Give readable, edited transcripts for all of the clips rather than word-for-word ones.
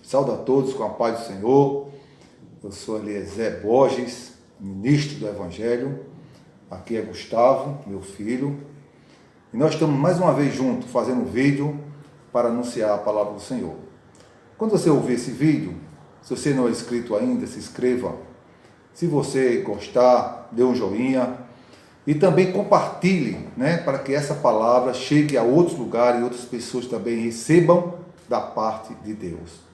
Saúdo a todos com a paz do Senhor. Eu sou Eliezer Borges, ministro do Evangelho. Aqui é Gustavo, meu filho. E nós estamos mais uma vez juntos fazendo um vídeo para anunciar a palavra do Senhor. Quando você ouvir esse vídeo, se você não é inscrito ainda, se inscreva. Se você gostar, dê um joinha. E também compartilhe, para que essa palavra chegue a outros lugares e outras pessoas também recebam da parte de Deus.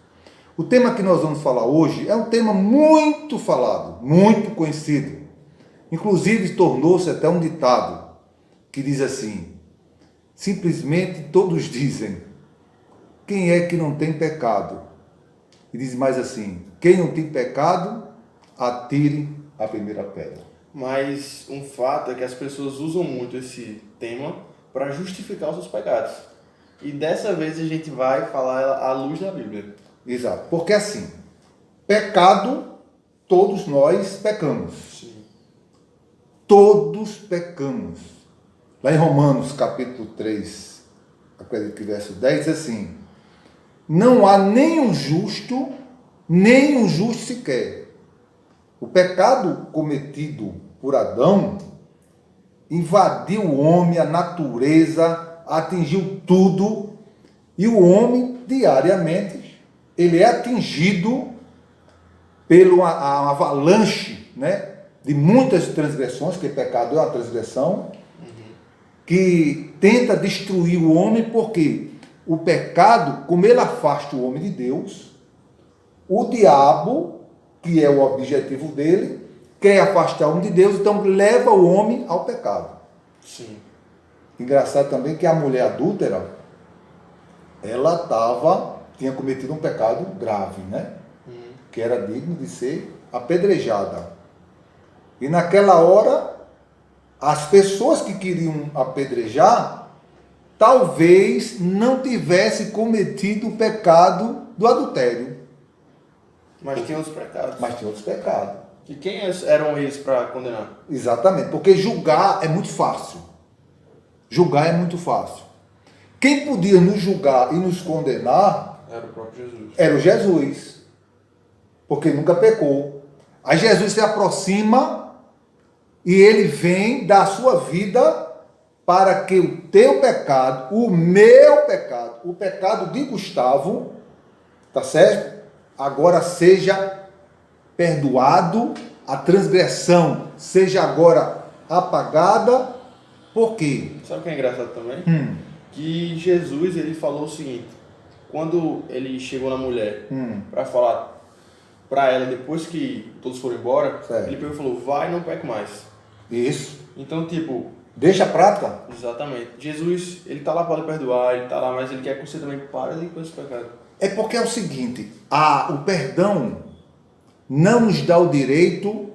O tema que nós vamos falar hoje é um tema muito falado, muito conhecido. Inclusive tornou-se até um ditado que diz assim: simplesmente todos dizem, quem é que não tem pecado? E diz mais assim: quem não tem pecado, atire a primeira pedra. Mas um fato é que as pessoas usam muito esse tema para justificar os seus pecados. E dessa vez a gente vai falar à luz da Bíblia. Exato, porque assim, pecado, todos nós pecamos. Sim. Todos pecamos. Lá em Romanos capítulo 3, acredito que verso 10, diz assim: não há nem um justo sequer. O pecado cometido por Adão invadiu o homem, a natureza, atingiu tudo, e o homem diariamente ele é atingido pela avalanche, de muitas transgressões, que pecado é uma transgressão, que tenta destruir o homem, porque o pecado, como ele afasta o homem de Deus, o diabo, que é o objetivo dele, quer afastar o homem de Deus, então leva o homem ao pecado. Sim. Engraçado também que a mulher adúltera, ela tinha cometido um pecado grave, que era digno de ser apedrejada. E naquela hora, as pessoas que queriam apedrejar, talvez não tivessem cometido o pecado do adultério. Mas tem outros pecados. Mas tinha outros pecados. E quem eram eles para condenar? Exatamente, porque julgar é muito fácil. Julgar é muito fácil. Quem podia nos julgar e nos condenar Era o próprio Jesus. era o Jesus, porque nunca pecou. Aí Jesus se aproxima e ele vem dar a sua vida para que o teu pecado, o meu pecado, o pecado de Gustavo, tá certo? Agora seja perdoado, a transgressão seja agora apagada. Por quê? Sabe o que é engraçado também? Que Jesus, ele falou o seguinte: quando ele chegou na mulher para falar para ela, depois que todos foram embora, certo, ele pegou e falou: vai, não peque mais. Isso. Então, tipo... Deixa a prática. Exatamente. Jesus, ele tá lá para lhe perdoar, ele tá lá, mas ele quer que você também pare com esse pecado. É porque é o seguinte, o perdão não nos dá o direito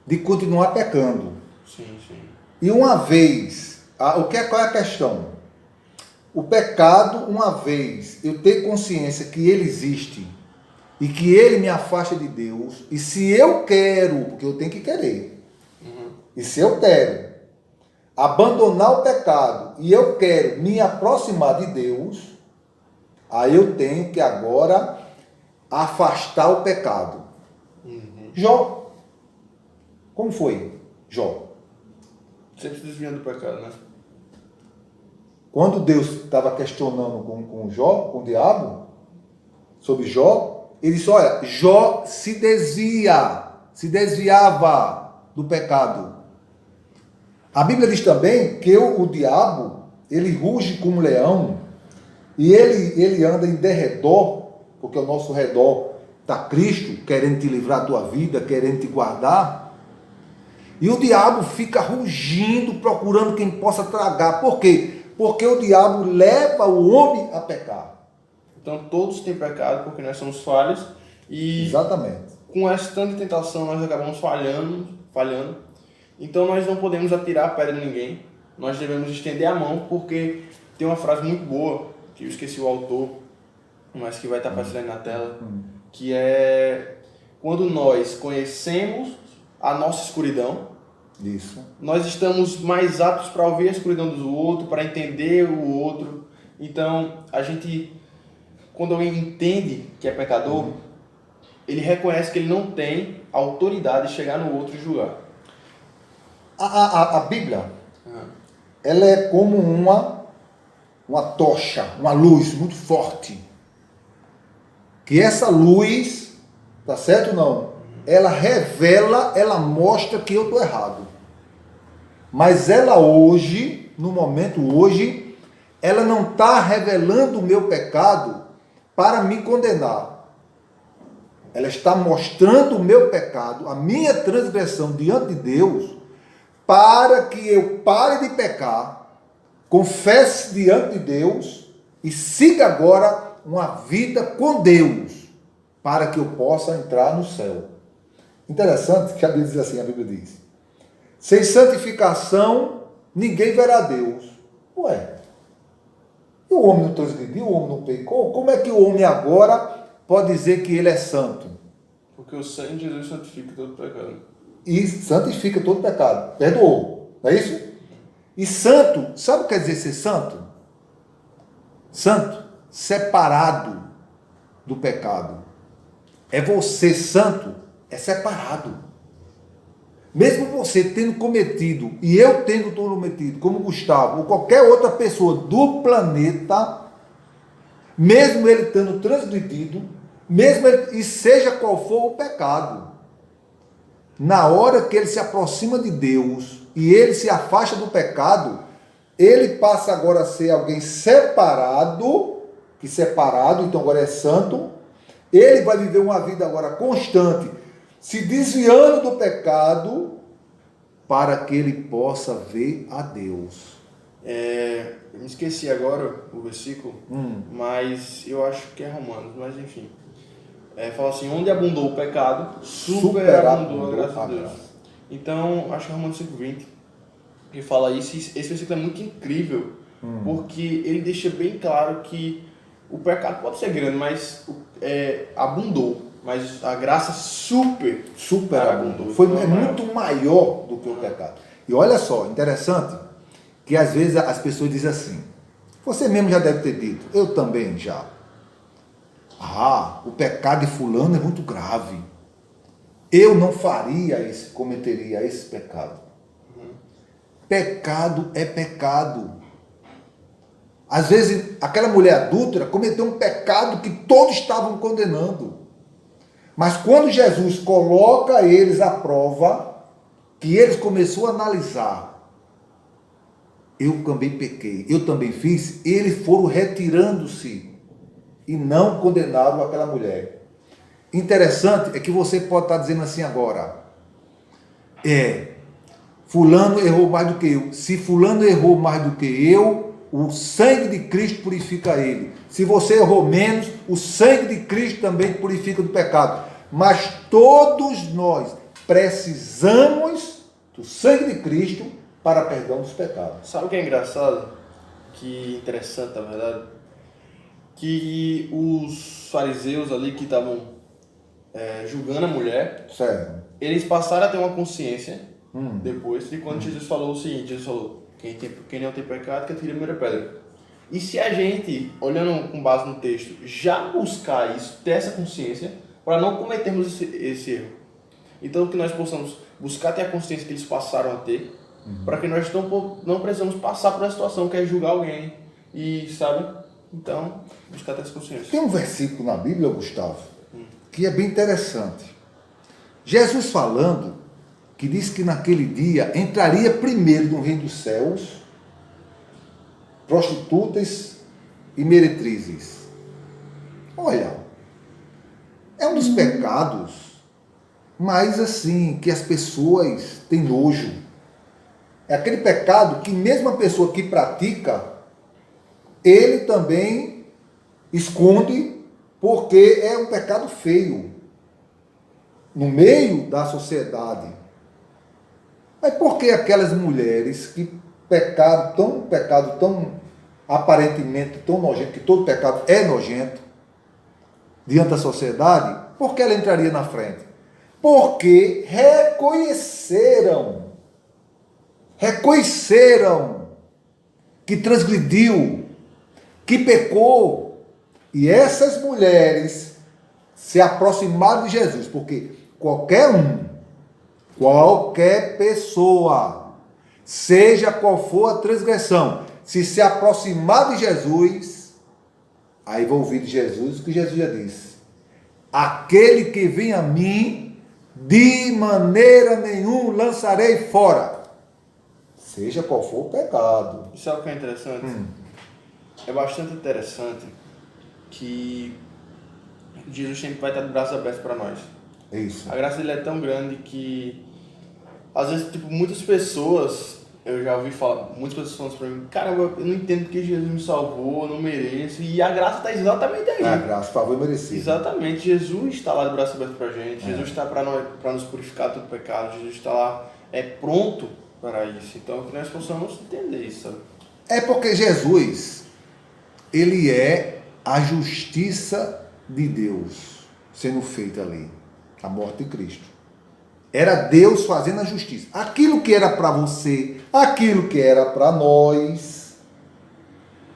de continuar pecando. Sim, sim. E uma vez, qual é a questão? O pecado, uma vez eu ter consciência que ele existe e que ele me afasta de Deus, e se eu quero, porque eu tenho que querer, e se eu quero abandonar o pecado e eu quero me aproximar de Deus, aí eu tenho que agora afastar o pecado. Jó, como foi Jó? Sempre se desviando do pecado, né? Quando Deus estava questionando com Jó, com o diabo, sobre Jó, ele disse: olha, Jó se desviava do pecado. A Bíblia diz também que o diabo, ele ruge como um leão, e ele anda em derredor, porque ao nosso redor está Cristo, querendo te livrar da tua vida, querendo te guardar. E o diabo fica rugindo, procurando quem possa tragar. Por quê? Porque o diabo leva o homem a pecar. Então todos têm pecado porque nós somos falhos. E exatamente, com essa tanta tentação nós acabamos falhando. Então nós não podemos atirar a pedra em ninguém. Nós devemos estender a mão, porque tem uma frase muito boa, que eu esqueci o autor, mas que vai estar aparecendo na tela, que é: quando nós conhecemos a nossa escuridão, isso, nós estamos mais aptos para ouvir a escuridão do outro, para entender o outro. Então, a gente quando alguém entende que é pecador, ele reconhece que ele não tem autoridade de chegar no outro e julgar. A Bíblia, ela é como uma tocha, uma luz muito forte. Que essa luz, tá certo ou não? Ela revela, ela mostra que eu estou errado. Mas ela hoje, no momento hoje, ela não está revelando o meu pecado para me condenar. Ela está mostrando o meu pecado, a minha transgressão diante de Deus, para que eu pare de pecar, confesse diante de Deus e siga agora uma vida com Deus, para que eu possa entrar no céu. Interessante que a Bíblia diz assim, a Bíblia diz, sem santificação ninguém verá Deus. Ué, e o homem não transgrediu, o homem não pecou? Como é que o homem agora pode dizer que ele é santo? Porque o sangue de Jesus santifica todo pecado. E santifica todo pecado. Perdoou, não é isso? E santo, sabe o que quer dizer ser santo? Santo, separado do pecado. É você santo, é separado. Mesmo você tendo cometido, e eu tendo cometido, como Gustavo, ou qualquer outra pessoa do planeta, mesmo ele tendo transgredido, mesmo ele, e seja qual for o pecado, na hora que ele se aproxima de Deus e ele se afasta do pecado, ele passa agora a ser alguém separado, então agora é santo, ele vai viver uma vida agora constante, se desviando do pecado, para que ele possa ver a Deus. Eu me esqueci agora o versículo, mas eu acho que é Romanos, mas enfim. Fala assim, onde abundou o pecado, superabundou a graça de Deus. Então, acho que é Romanos 5:20, que fala isso. Esse versículo é muito incrível, porque ele deixa bem claro que o pecado pode ser grande, mas abundou. Mas a graça superabundou. É muito maior do que o pecado. E olha só, interessante, que às vezes as pessoas dizem assim, você mesmo já deve ter dito, eu também já. O pecado de fulano é muito grave. Eu não cometeria esse pecado. Pecado é pecado. Às vezes, aquela mulher adúltera cometeu um pecado que todos estavam condenando. Mas quando Jesus coloca eles à prova, que eles começaram a analisar, eu também pequei, eu também fiz, eles foram retirando-se e não condenaram aquela mulher. Interessante é que você pode estar dizendo assim agora, fulano errou mais do que eu. Se fulano errou mais do que eu, o sangue de Cristo purifica ele. Se você errou menos, o sangue de Cristo também purifica do pecado. Mas todos nós precisamos do sangue de Cristo para perdão dos pecados. Sabe o que é engraçado? Que interessante, na verdade? Que os fariseus ali que estavam julgando a mulher, certo, eles passaram a ter uma consciência depois de quando Jesus falou o seguinte, Jesus falou, quem não tem pecado, que atire a primeira pedra. E se a gente, olhando com base no texto, já buscar isso, ter essa consciência, para não cometermos esse erro. Então, que nós possamos buscar ter a consciência que eles passaram a ter, para que nós não precisamos passar por uma situação que é julgar alguém. E, sabe? Então, buscar ter essa consciência. Tem um versículo na Bíblia, Gustavo, que é bem interessante. Jesus falando, que diz que naquele dia entraria primeiro no reino dos céus prostitutas e meretrizes. Olha, é um dos pecados mais assim, que as pessoas têm nojo. É aquele pecado que mesmo a pessoa que pratica, ele também esconde, porque é um pecado feio no meio da sociedade. Mas por que aquelas mulheres que pecado tão aparentemente tão nojento, que todo pecado é nojento diante da sociedade, por que ela entraria na frente? Porque reconheceram que transgrediu, que pecou, E essas mulheres se aproximaram de Jesus, porque qualquer pessoa, seja qual for a transgressão, se aproximar de Jesus, aí vão ouvir de Jesus o que Jesus já disse: aquele que vem a mim, de maneira nenhuma lançarei fora, seja qual for o pecado. Isso é o que é interessante. É bastante interessante que Jesus sempre vai estar de braços abertos para nós. Isso. A graça dele é tão grande que, às vezes, tipo, muitas pessoas, eu já ouvi falar, muitas pessoas falando para mim: caramba, eu não entendo porque Jesus me salvou, eu não mereço. E a graça está exatamente aí. A graça, favor merecido. Exatamente. Jesus está lá de braços abertos para a gente. Jesus está para nos purificar de todo pecado. Jesus está lá, pronto para isso. Então, que nós possamos entender isso, sabe? É porque Jesus, ele é a justiça de Deus sendo feita ali, a morte de Cristo. Era Deus fazendo a justiça. Aquilo que era para você, aquilo que era para nós,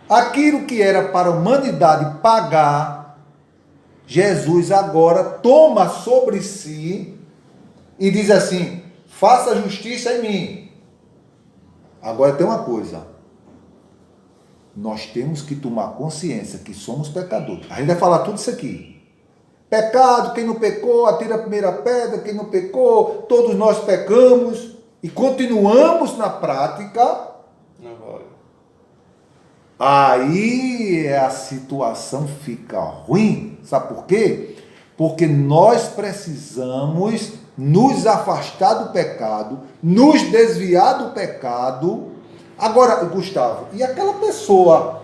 aquilo que era para a humanidade pagar, Jesus agora toma sobre si e diz assim: faça justiça em mim. Agora tem uma coisa: nós temos que tomar consciência que somos pecadores. A gente vai falar tudo isso aqui. Pecado, quem não pecou, atira a primeira pedra, quem não pecou, todos nós pecamos e continuamos na prática. Não vale. Aí a situação fica ruim. Sabe por quê? Porque nós precisamos nos afastar do pecado, nos desviar do pecado. Agora, Gustavo, e aquela pessoa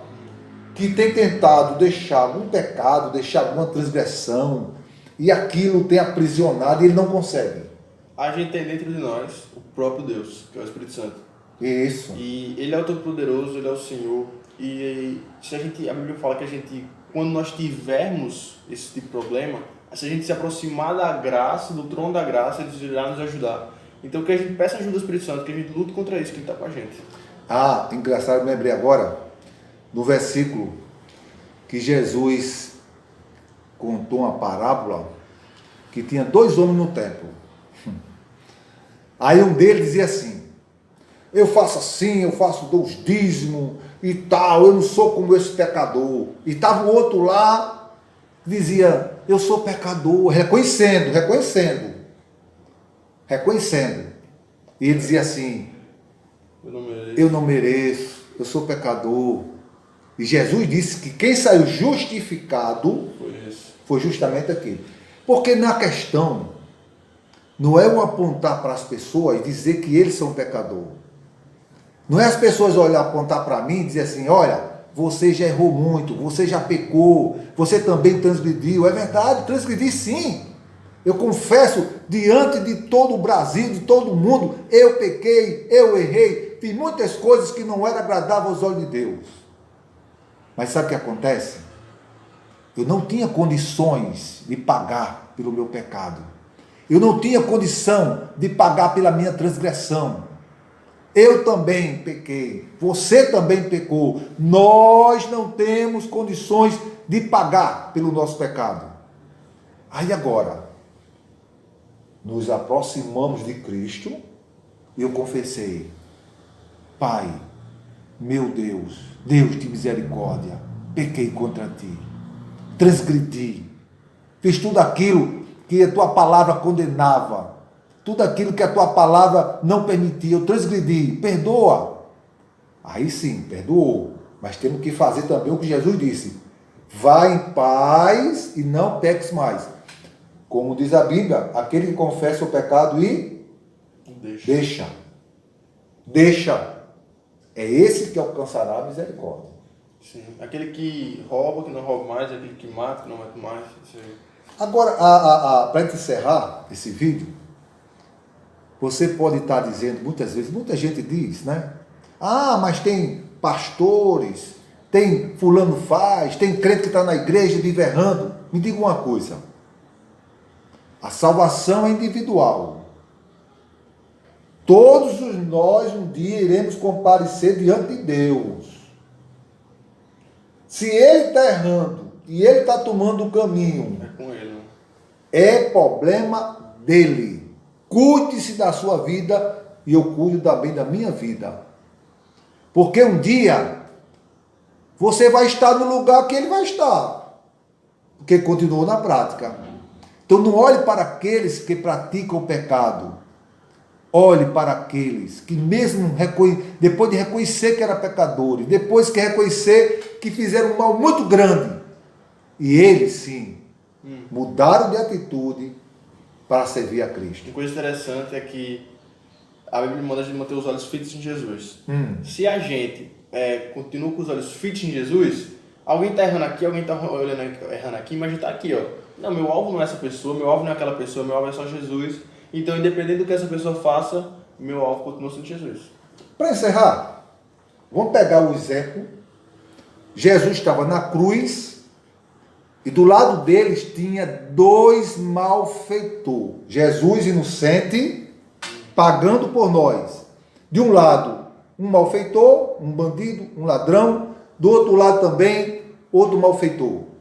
que tem tentado deixar algum pecado, deixar alguma transgressão, e aquilo tem aprisionado e ele não consegue? A gente tem dentro de nós o próprio Deus, que é o Espírito Santo. Isso. E ele é o Todo-Poderoso, ele é o Senhor. E se a Bíblia fala que quando nós tivermos esse tipo de problema, se a gente se aproximar da graça, do trono da graça, ele irá nos ajudar. Então que a gente peça ajuda ao Espírito Santo, que a gente lute contra isso, que ele está com a gente. Ah, engraçado, eu me lembrei agora no versículo que Jesus contou uma parábola que tinha 2 homens no templo. Aí um deles dizia assim: eu faço assim, eu dou os dízimos e tal, eu não sou como esse pecador. E estava o outro lá, dizia: eu sou pecador, reconhecendo. E ele dizia assim: eu não mereço, eu sou pecador. E Jesus disse que quem saiu justificado foi justamente aquele. Porque na questão não é eu apontar para as pessoas e dizer que eles são pecadores. Não é as pessoas olhar, apontar para mim e dizer assim: olha, você já errou muito, você já pecou, você também transgrediu. É verdade, transgredi sim. Eu confesso diante de todo o Brasil, de todo o mundo, eu pequei, eu errei, fiz muitas coisas que não eram agradáveis aos olhos de Deus. Mas sabe o que acontece? Eu não tinha condições de pagar pelo meu pecado. Eu não tinha condição de pagar pela minha transgressão. Eu também pequei. Você também pecou. Nós não temos condições de pagar pelo nosso pecado. Aí agora, nos aproximamos de Cristo e eu confessei: Pai, meu Deus, Deus de misericórdia, pequei contra ti, transgredi, fiz tudo aquilo que a tua palavra condenava, tudo aquilo que a tua palavra não permitia, eu transgredi, perdoa. Aí sim, perdoou, mas temos que fazer também o que Jesus disse: vá em paz e não peques mais. Como diz a Bíblia, aquele que confessa o pecado e deixa. É esse que alcançará a misericórdia. Sim. Aquele que rouba, que não rouba mais, aquele que mata, que não mata mais. Sim. Agora, para encerrar esse vídeo, você pode estar dizendo, muitas vezes, muita gente diz, né? Ah, mas tem pastores, tem fulano faz, tem crente que está na igreja vive errando. Me diga uma coisa: a salvação é individual. Todos nós um dia iremos comparecer diante de Deus. Se ele está errando e ele está tomando o caminho, É com ele. é problema dele. Cuide-se da sua vida e eu cuido também da minha vida. Porque um dia você vai estar no lugar que ele vai estar, porque continuou na prática. Então não olhe para aqueles que praticam o pecado. Olhe para aqueles que mesmo depois de reconhecer que eram pecadores, depois que reconhecer que fizeram um mal muito grande, e eles sim, mudaram de atitude para servir a Cristo. Uma coisa interessante é que a Bíblia manda a gente manter os olhos fitos em Jesus. Se a gente continua com os olhos fitos em Jesus, alguém está errando aqui, alguém está errando aqui, mas a gente está aqui, ó. Não, meu alvo não é essa pessoa, meu alvo não é aquela pessoa, meu alvo é só Jesus. Então, independente do que essa pessoa faça, meu alvo continua sendo Jesus. Para encerrar, vamos pegar o exemplo. Jesus estava na cruz e do lado deles tinha 2 malfeitores. Jesus inocente, pagando por nós. De um lado, um malfeitor, um bandido, um ladrão. Do outro lado também, outro malfeitor.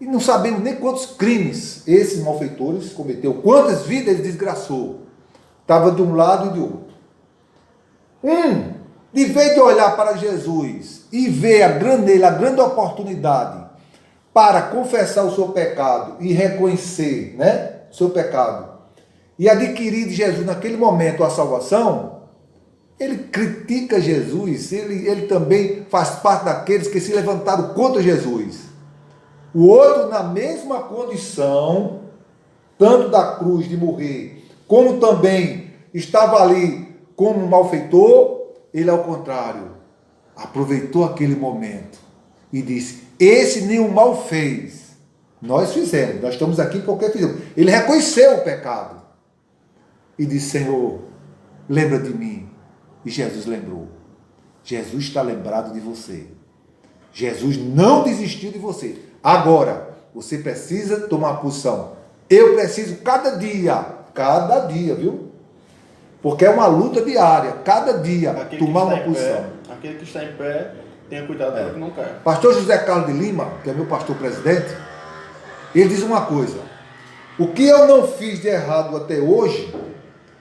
E não sabemos nem quantos crimes esses malfeitores cometeu, quantas vidas ele desgraçou. Estava de um lado e de outro. De vez de olhar para Jesus e ver nele a grande oportunidade para confessar o seu pecado e reconhecer, né, o seu pecado, e adquirir de Jesus naquele momento a salvação, ele critica Jesus, ele também faz parte daqueles que se levantaram contra Jesus. O outro, na mesma condição, tanto da cruz de morrer, como também estava ali como um malfeitor, ele, ao contrário, aproveitou aquele momento e disse: esse nenhum mal fez, nós fizemos, nós estamos aqui porque fizemos. Ele reconheceu o pecado e disse: Senhor, lembra de mim. E Jesus lembrou. Jesus está lembrado de você. Jesus não desistiu de você. Agora, você precisa tomar uma posição. Eu preciso cada dia, viu? Porque é uma luta diária, cada dia, tomar uma posição. Aquele que está em pé, tenha cuidado para que não caia. Pastor José Carlos de Lima, que é meu pastor presidente, ele diz uma coisa: o que eu não fiz de errado até hoje,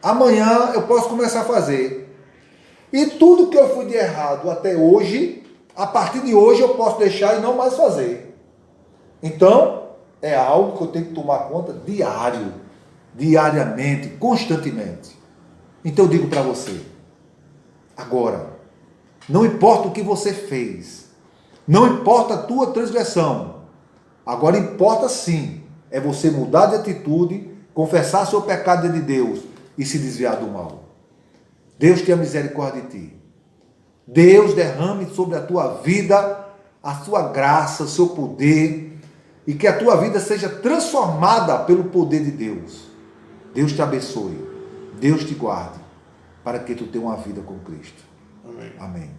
amanhã eu posso começar a fazer. E tudo que eu fui de errado até hoje, a partir de hoje eu posso deixar e não mais fazer. Então, é algo que eu tenho que tomar conta diariamente, constantemente. Então eu digo para você, agora, não importa o que você fez, não importa a tua transgressão, agora importa sim, é você mudar de atitude, confessar seu pecado diante de Deus e se desviar do mal. Deus tenha misericórdia de ti. Deus derrame sobre a tua vida a sua graça, o seu poder, e que a tua vida seja transformada pelo poder de Deus. Deus te abençoe. Deus te guarde, para que tu tenha uma vida com Cristo. Amém. Amém.